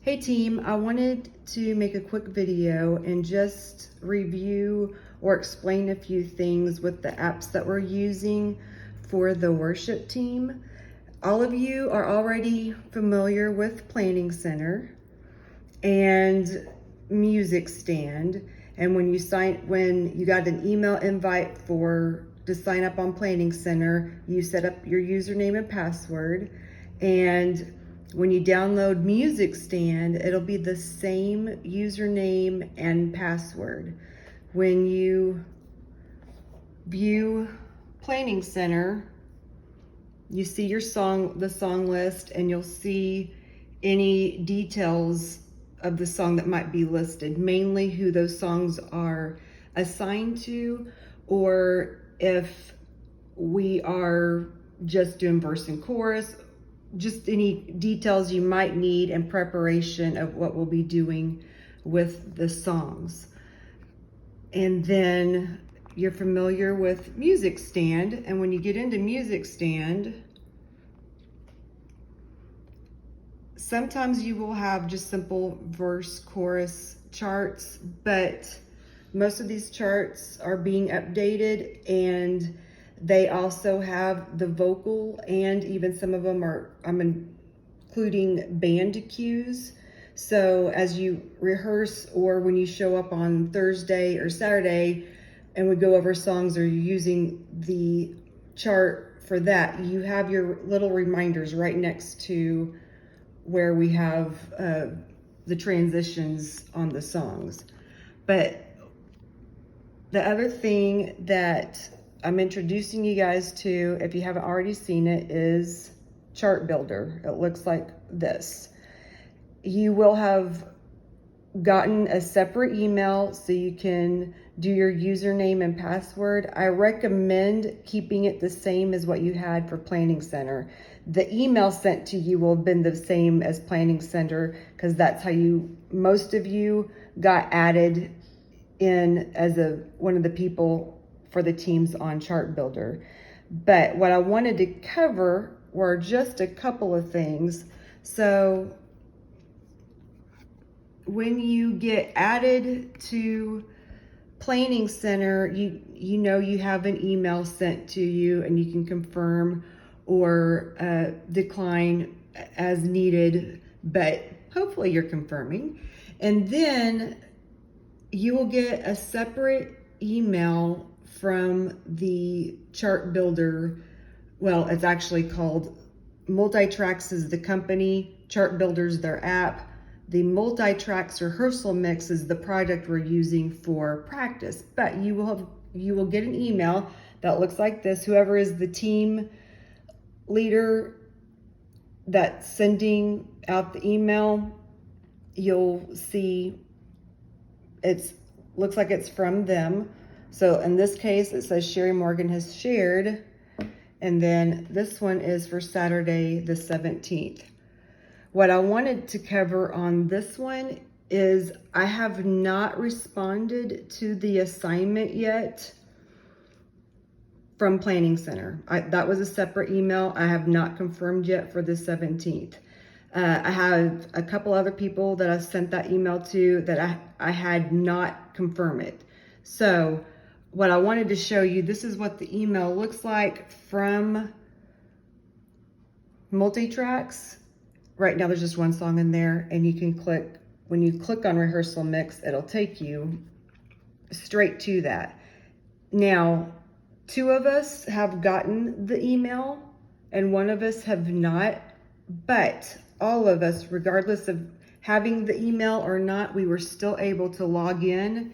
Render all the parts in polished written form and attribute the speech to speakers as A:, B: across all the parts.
A: Hey team, I wanted to make a quick video and just review or explain a few things with the apps that we're using for the worship team. All of you are already familiar with Planning Center and Music Stand. And when you got an email invite to sign up on Planning Center, you set up your username and password. And when you download Music Stand, it'll be the same username and password. When you view Planning Center, you see the song list, and you'll see any details of the song that might be listed, mainly who those songs are assigned to, or if we are just doing verse and chorus, just any details you might need in preparation of what we'll be doing with the songs. And then you're familiar with Music Stand, and when you get into Music Stand, sometimes you will have just simple verse chorus charts, but most of these charts are being updated, and they also have the vocal, and even some of them I'm including band cues. So as you rehearse, or when you show up on Thursday or Saturday and we go over songs, or you're using the chart for that, you have your little reminders right next to where we have the transitions on the songs. But the other thing that I'm introducing you guys to, if you haven't already seen it, is Chart Builder. It looks like this. You will have gotten a separate email so you can do your username and password. I recommend keeping it the same as what you had for Planning Center. The email sent to you will have been the same as Planning Center, because that's how most of you got added in as one of the people for the teams on Chart Builder. But what I wanted to cover were just a couple of things. So when you get added to Planning Center, you know you have an email sent to you, and you can confirm or decline as needed, but hopefully you're confirming. And then you will get a separate email from the Chart Builder. Well, it's actually called Multitracks is the company, Chart Builder's their app. The Multitracks rehearsal mix is the project we're using for practice. But you will get an email that looks like this. Whoever is the team leader that's sending out the email, you'll see looks like it's from them. So in this case, it says Sherry Morgan has shared, and then this one is for Saturday the 17th. What I wanted to cover on this one is I have not responded to the assignment yet from Planning Center. That was a separate email. I have not confirmed yet for the 17th. I have a couple other people that I sent that email to that I had not confirmed it. So what I wanted to show you, this is what the email looks like from Multitracks. Right now there's just one song in there, and you can when you click on rehearsal mix, it'll take you straight to that. Now, 2 of us have gotten the email and 1 of us have not, but all of us, regardless of having the email or not, we were still able to log in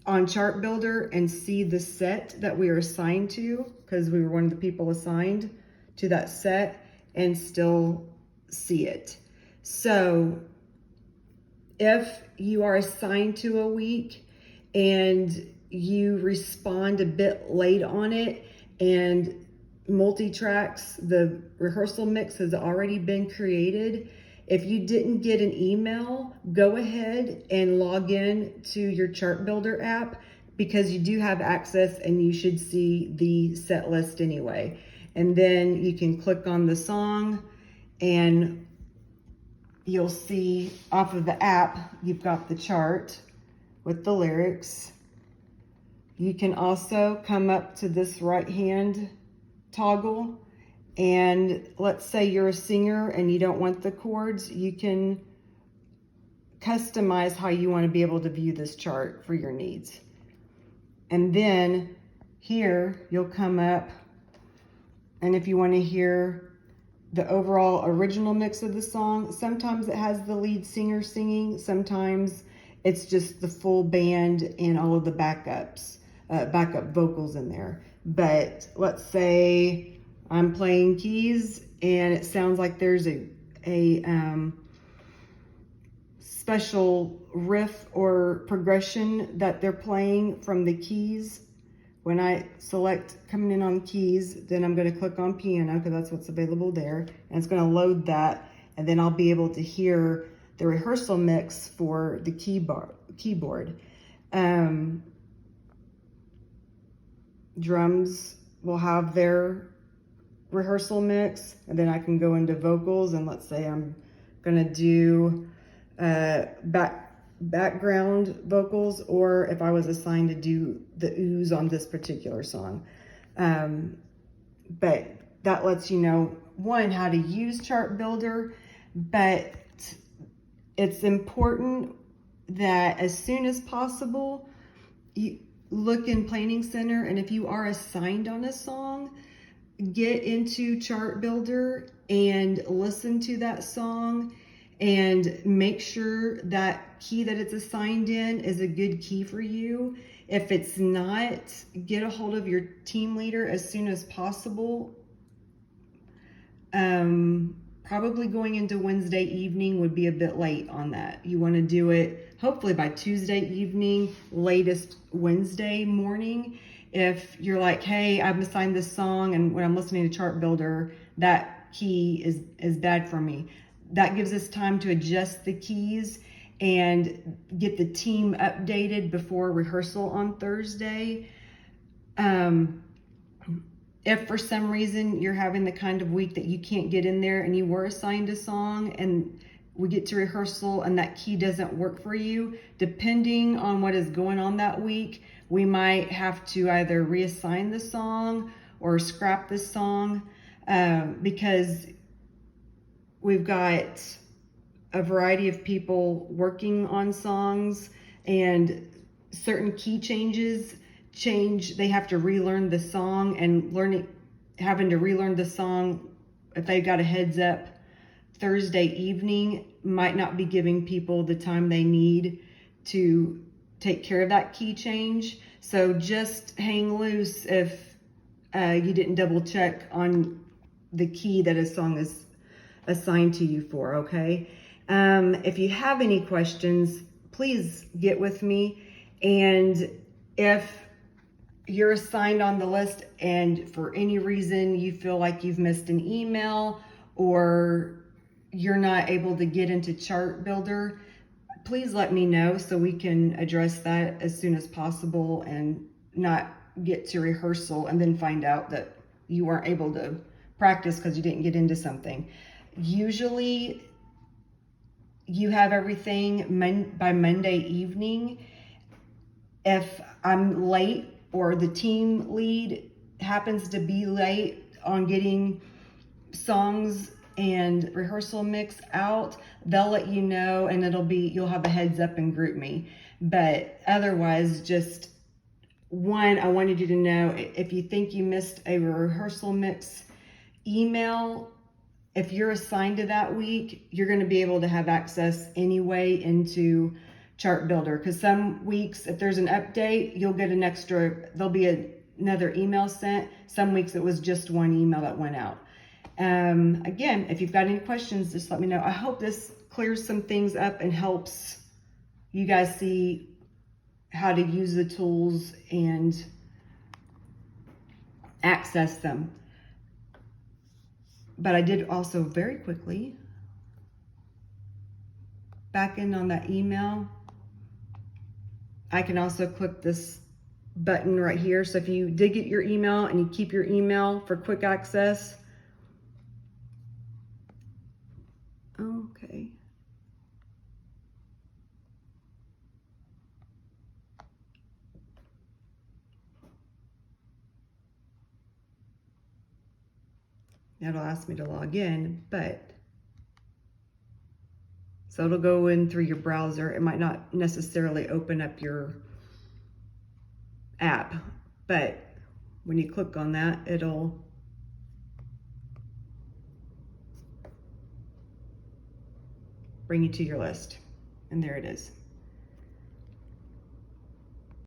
A: on Chart Builder and see the set that we are assigned to, because we were one of the people assigned to that set, and still see it. So if you are assigned to a week and you respond a bit late on it, and Multitracks, the rehearsal mix has already been created, if you didn't get an email, go ahead and log in to your Chart Builder app, because you do have access and you should see the set list anyway. And then you can click on the song and you'll see off of the app, you've got the chart with the lyrics. You can also come up to this right hand toggle, and let's say you're a singer and you don't want the chords, you can customize how you want to be able to view this chart for your needs. And then here you'll come up, and if you want to hear the overall original mix of the song, sometimes it has the lead singer singing, sometimes it's just the full band and all of the backup vocals in there. But let's say I'm playing keys and it sounds like there's a special riff or progression that they're playing from the keys. When I select coming in on keys, then I'm going to click on piano because that's what's available there. And it's going to load that. And then I'll be able to hear the rehearsal mix for the keyboard. Drums will have their rehearsal mix. And then I can go into vocals, and let's say I'm going to do background vocals, or if I was assigned to do the ooze on this particular song. But that lets you know, one, how to use Chart Builder, but it's important that as soon as possible, you look in Planning Center, and if you are assigned on a song, get into Chart Builder and listen to that song and make sure that key that it's assigned in is a good key for you. If it's not, get a hold of your team leader as soon as possible. Probably going into Wednesday evening would be a bit late on that. You want to do it hopefully by Tuesday evening, latest Wednesday morning. If you're like, hey, I've assigned this song and when I'm listening to Chart Builder, that key is bad for me. That gives us time to adjust the keys and get the team updated before rehearsal on Thursday. If for some reason you're having the kind of week that you can't get in there and you were assigned a song and we get to rehearsal and that key doesn't work for you, depending on what is going on that week, we might have to either reassign the song or scrap the song, because we've got a variety of people working on songs, and certain key changes they have to relearn the song, and having to relearn the song, if they got a heads up Thursday evening, might not be giving people the time they need to take care of that key change. So just hang loose if you didn't double check on the key that a song is assigned to you for, okay? If you have any questions, please get with me. And if you're assigned on the list and for any reason you feel like you've missed an email or you're not able to get into Chart Builder, please let me know so we can address that as soon as possible and not get to rehearsal and then find out that you weren't able to practice because you didn't get into something. Usually you have everything by Monday evening. If I'm late or the team lead happens to be late on getting songs and rehearsal mix out, they'll let you know, and you'll have a heads up and group me. But otherwise, just one, I wanted you to know, if you think you missed a rehearsal mix email, if you're assigned to that week, you're going to be able to have access anyway into Chart Builder, because some weeks, if there's an update, you'll get there'll be another email sent. Some weeks it was just one email that went out. Again, if you've got any questions, just let me know. I hope this clears some things up and helps you guys see how to use the tools and access them. But I did also very quickly back in on that email. I can also click this button right here. So if you did get your email and you keep your email for quick access. Okay. It'll ask me to log in, so it'll go in through your browser. It might not necessarily open up your app, but when you click on that, it'll bring you to your list. And there it is.